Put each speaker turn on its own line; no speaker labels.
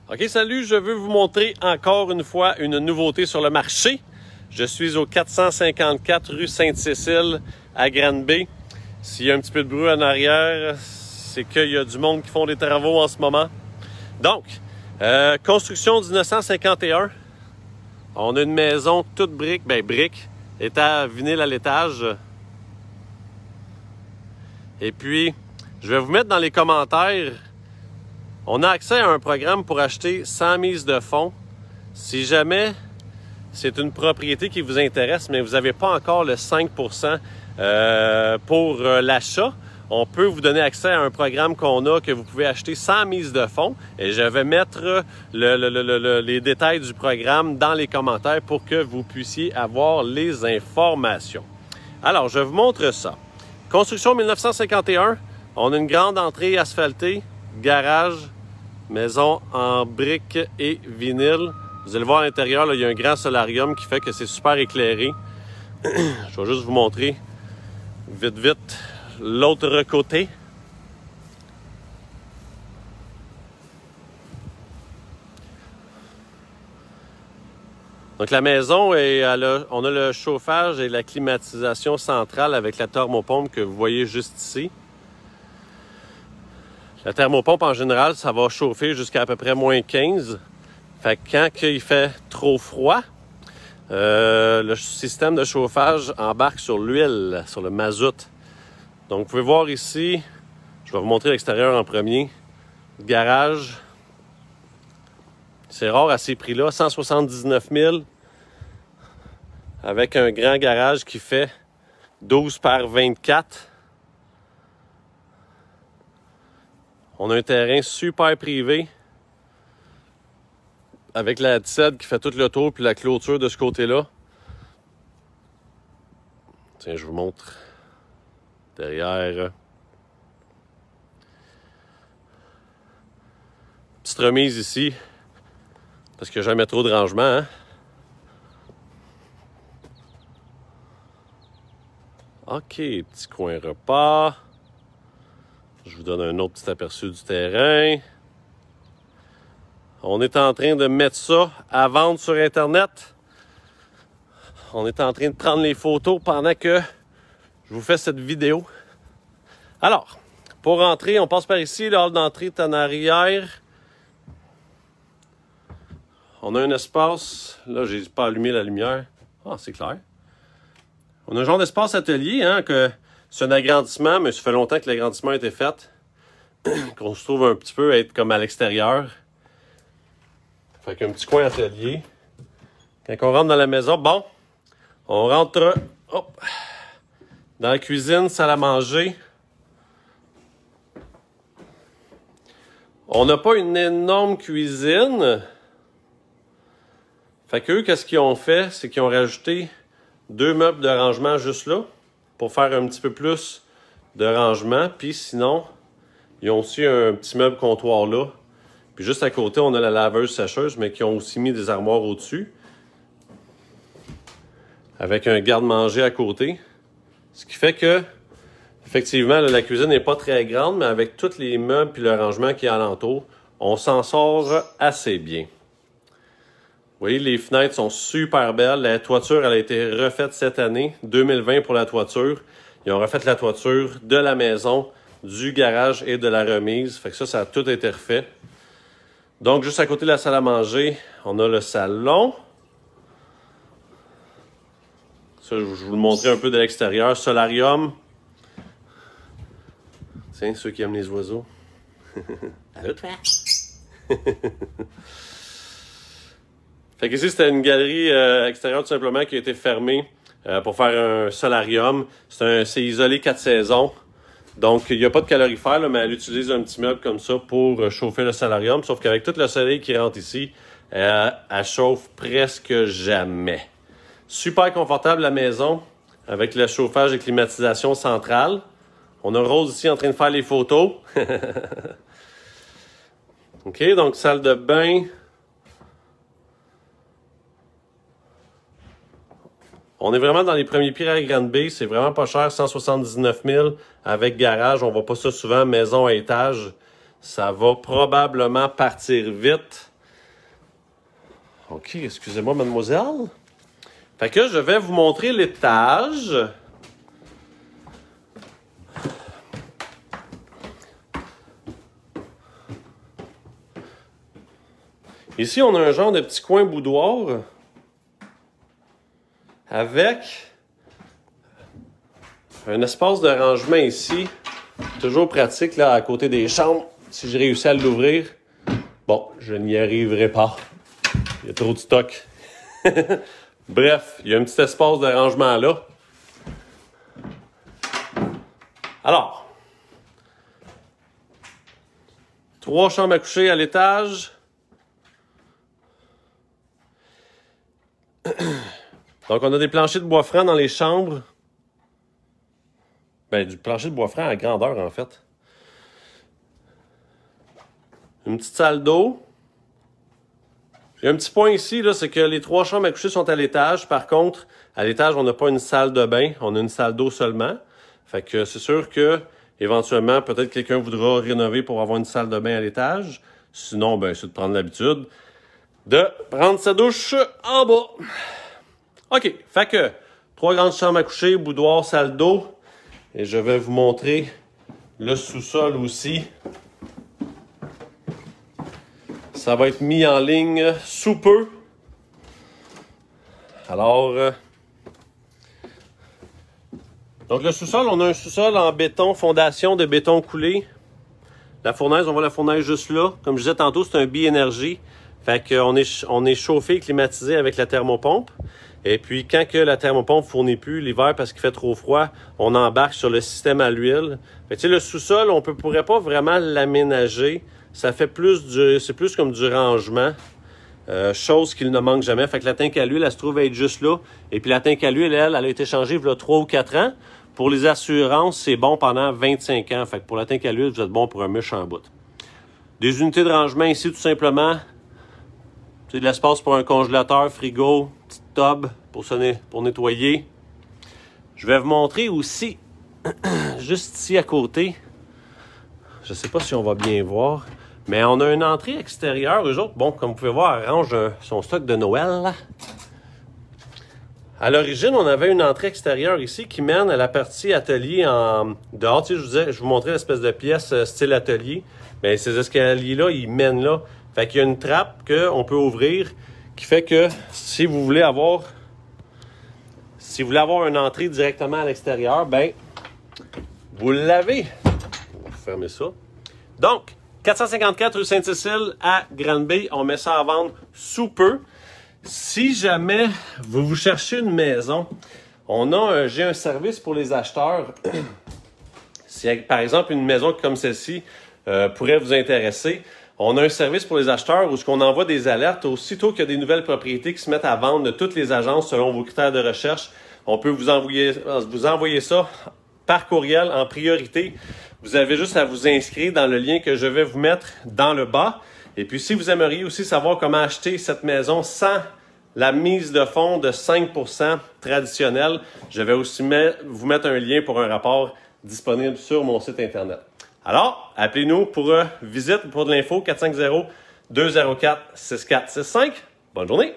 OK, salut, je veux vous montrer encore une fois une nouveauté sur le marché. Je suis au 454 rue Sainte-Cécile à Granby. S'il y a un petit peu de bruit en arrière, c'est qu'il y a du monde qui font des travaux en ce moment. Donc, construction 1951. On a une maison toute brique, brique, étage vinyle à l'étage. Et puis, je vais vous mettre dans les commentaires. On a accès à un programme pour acheter sans mise de fonds. Si jamais c'est une propriété qui vous intéresse, mais vous n'avez pas encore le 5% pour l'achat, on peut vous donner accès à un programme qu'on a que vous pouvez acheter sans mise de fonds. Et je vais mettre les détails du programme dans les commentaires pour que vous puissiez avoir les informations. Alors, je vous montre ça. Construction 1951. On a une grande entrée asphaltée, garage, maison en briques et vinyle. Vous allez voir à l'intérieur, il y a un grand solarium qui fait que c'est super éclairé. Je vais juste vous montrer vite l'autre côté. Donc la maison, on a le chauffage et la climatisation centrale avec la thermopompe que vous voyez juste ici. La thermopompe, en général, ça va chauffer jusqu'à à peu près moins 15. Fait que quand il fait trop froid, le système de chauffage embarque sur l'huile, sur le mazout. Donc, vous pouvez voir ici, je vais vous montrer l'extérieur en premier. Garage. C'est rare à ces prix-là, 179 000. Avec un grand garage qui fait 12 par 24. On a un terrain super privé avec la tissette qui fait tout le tour puis la clôture de ce côté-là. Tiens, je vous montre derrière. Petite remise ici parce qu'il n'y a jamais trop de rangement. Hein? OK, petit coin repas. Je vous donne un autre petit aperçu du terrain. On est en train de mettre ça à vendre sur Internet. On est en train de prendre les photos pendant que je vous fais cette vidéo. Alors, pour rentrer, on passe par ici. Le hall d'entrée est en arrière. On a un espace. Là, j'ai pas allumé la lumière. Ah, c'est clair. On a un genre d'espace atelier, hein, que c'est un agrandissement, mais ça fait longtemps que l'agrandissement a été fait. Qu'on se trouve un petit peu à être comme à l'extérieur. Fait qu'un petit coin atelier. Quand on rentre dans la maison, bon, on rentre dans la cuisine, salle à manger. On n'a pas une énorme cuisine. Fait qu'eux, qu'est-ce qu'ils ont fait? C'est qu'ils ont rajouté 2 meubles de rangement juste là pour faire un petit peu plus de rangement. Puis sinon, ils ont aussi un petit meuble comptoir là. Puis juste à côté, on a la laveuse-sécheuse, mais qui ont aussi mis des armoires au-dessus. Avec un garde-manger à côté. Ce qui fait que, effectivement, là, la cuisine n'est pas très grande, mais avec tous les meubles et le rangement qui est alentour, on s'en sort assez bien. Vous voyez, les fenêtres sont super belles. La toiture, elle a été refaite cette année, 2020 pour la toiture. Ils ont refait la toiture de la maison, du garage et de la remise. Fait que ça a tout été refait. Donc, juste à côté de la salle à manger, on a le salon. Ça, je vous le montrais un peu de l'extérieur. Solarium. Tiens, ceux qui aiment les oiseaux. Allô, toi? Fait qu'ici, c'était une galerie extérieure tout simplement qui a été fermée pour faire un solarium. C'est isolé 4 saisons. Donc, il n'y a pas de calorifère, là, mais elle utilise un petit meuble comme ça pour chauffer le solarium. Sauf qu'avec tout le soleil qui rentre ici, elle chauffe presque jamais. Super confortable la maison avec le chauffage et climatisation centrale. On a Rose ici en train de faire les photos. OK, donc salle de bain. On est vraiment dans les premiers pieds à Granby. C'est vraiment pas cher, 179 000 avec garage. On voit pas ça souvent, maison à étage. Ça va probablement partir vite. OK, excusez-moi, mademoiselle. Fait que je vais vous montrer l'étage. Ici, on a un genre de petit coin boudoir avec un espace de rangement ici. Toujours pratique là à côté des chambres. Si j'ai réussi à l'ouvrir, bon, je n'y arriverai pas. Il y a trop de stock. Bref, il y a un petit espace de rangement là. Alors, 3 chambres à coucher à l'étage. Donc, on a des planchers de bois franc dans les chambres. Ben, du plancher de bois franc à grandeur, en fait. Une petite salle d'eau. Il y a un petit point ici, là, c'est que les 3 chambres à coucher sont à l'étage. Par contre, à l'étage, on n'a pas une salle de bain. On a une salle d'eau seulement. Fait que c'est sûr que, éventuellement, peut-être quelqu'un voudra rénover pour avoir une salle de bain à l'étage. Sinon, ben, c'est de prendre l'habitude de prendre sa douche en bas. OK. Fait que, 3 grandes chambres à coucher, boudoir, salle d'eau. Et je vais vous montrer le sous-sol aussi. Ça va être mis en ligne sous peu. Alors, donc le sous-sol, on a un sous-sol en béton, fondation de béton coulé. La fournaise, on voit la fournaise juste là. Comme je disais tantôt, c'est un bi-énergie. Fait qu'on est chauffé, climatisé avec la thermopompe. Et puis, quand que la thermopompe fournit plus l'hiver parce qu'il fait trop froid, on embarque sur le système à l'huile. Fait que, tu sais, le sous-sol, on pourrait pas vraiment l'aménager. Ça fait c'est plus comme du rangement. Chose qu'il ne manque jamais. Fait que la tank à l'huile, elle se trouve être juste là. Et puis la tank à l'huile, elle a été changée il y a 3 ou 4 ans. Pour les assurances, c'est bon pendant 25 ans. Fait que pour la tank à l'huile, vous êtes bon pour un méchant bout. Des unités de rangement ici, tout simplement. C'est de l'espace pour un congélateur, frigo, petite tub pour nettoyer. Je vais vous montrer aussi, juste ici à côté, je ne sais pas si on va bien voir, mais on a une entrée extérieure. Eux autres, bon, comme vous pouvez voir, elle range son stock de Noël. À l'origine, on avait une entrée extérieure ici qui mène à la partie atelier en dehors. Tu sais, je vous montrais l'espèce de pièce style atelier. Bien, ces escaliers-là, ils mènent là. Fait qu'il y a une trappe qu'on peut ouvrir qui fait que si vous voulez avoir une entrée directement à l'extérieur, ben vous l'avez. On va fermer ça. Donc, 454 rue Sainte-Cécile à Granby, on met ça à vendre sous peu. Si jamais vous cherchez une maison, j'ai un service pour les acheteurs. Si par exemple une maison comme celle-ci pourrait vous intéresser, on a un service pour les acheteurs où on envoie des alertes aussitôt qu'il y a des nouvelles propriétés qui se mettent à vendre de toutes les agences selon vos critères de recherche. On peut vous envoyer ça par courriel en priorité. Vous avez juste à vous inscrire dans le lien que je vais vous mettre dans le bas. Et puis, si vous aimeriez aussi savoir comment acheter cette maison sans la mise de fonds de 5% traditionnelle, je vais aussi vous mettre un lien pour un rapport disponible sur mon site Internet. Alors, appelez-nous pour visite ou pour de l'info 450-204-6465. Bonne journée!